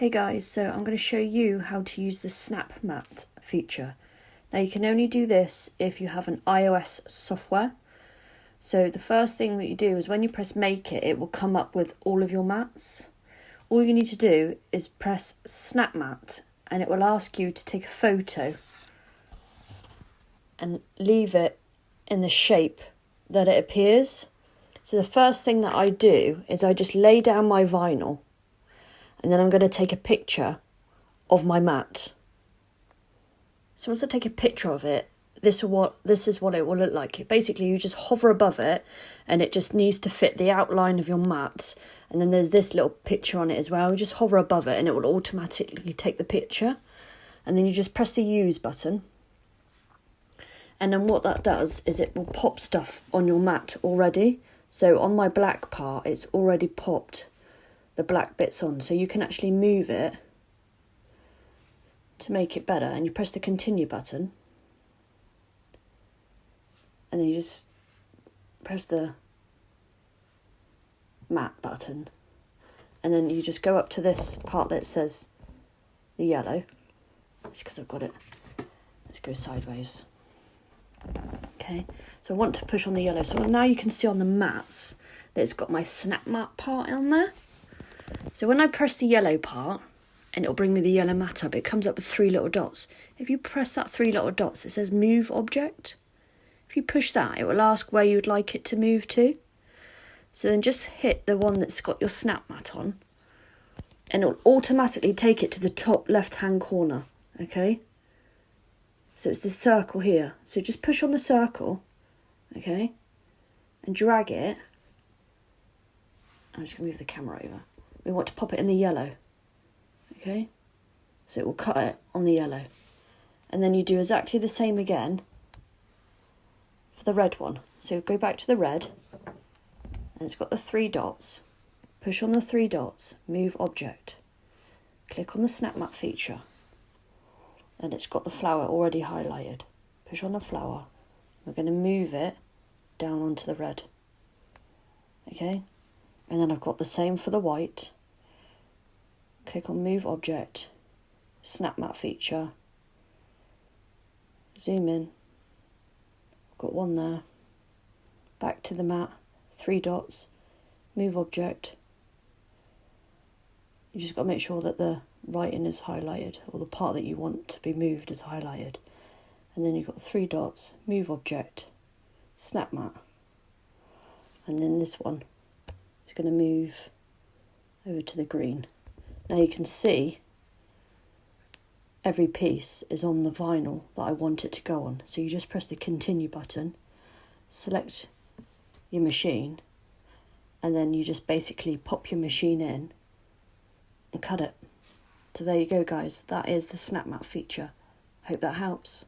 Hey guys, so I'm going to show you how to use the Snapmat feature. Now you can only do this if you have an iOS software. So the first thing that you do is when you press make it will come up with all of your mats. All you need to do is press Snapmat and it will ask you to take a photo and leave it in the shape that it appears. So the first thing that I do is I just lay down my vinyl. And then I'm going to take a picture of my mat. So once I take a picture of it, this is what it will look like. Basically, you just hover above it and it just needs to fit the outline of your mat. And then there's this little picture on it as well. You just hover above it and it will automatically take the picture. And then you just press the use button. And then what that does is it will pop stuff on your mat already. So on my black part, it's already popped the black bits on, so you can actually move it to make it better, and you press the continue button and then you just press the mat button and then you just go up to this part that says the yellow. It's because I've got it. Let's go sideways. Okay, so I want to push on the yellow, so now you can see on the mats that it's got my Snapmat part on there. So when I press the yellow part, and it'll bring me the yellow mat up, it comes up with 3 little dots. If you press that 3 little dots, it says move object. If you push that, it will ask where you'd like it to move to. So then just hit the one that's got your snap mat on, and it'll automatically take it to the top left-hand corner, okay? So it's this circle here. So just push on the circle, okay? And drag it. I'm just going to move the camera over. We want to pop it in the yellow, okay? So it will cut it on the yellow. And then you do exactly the same again for the red one. So go back to the red, and it's got the 3 dots. Push on the 3 dots, move object. Click on the Snapmat feature, and it's got the flower already highlighted. Push on the flower. We're going to move it down onto the red, okay? And then I've got the same for the white. Click on move object, Snapmat feature, zoom in, I've got one there, back to the mat, 3 dots, move object. You just got to make sure that the writing is highlighted, or the part that you want to be moved is highlighted. And then you've got 3 dots, move object, Snapmat. And then this one is going to move over to the green. Now you can see every piece is on the vinyl that I want it to go on. So you just press the continue button, select your machine, and then you just basically pop your machine in and cut it. So there you go guys, that is the Snapmat feature. Hope that helps.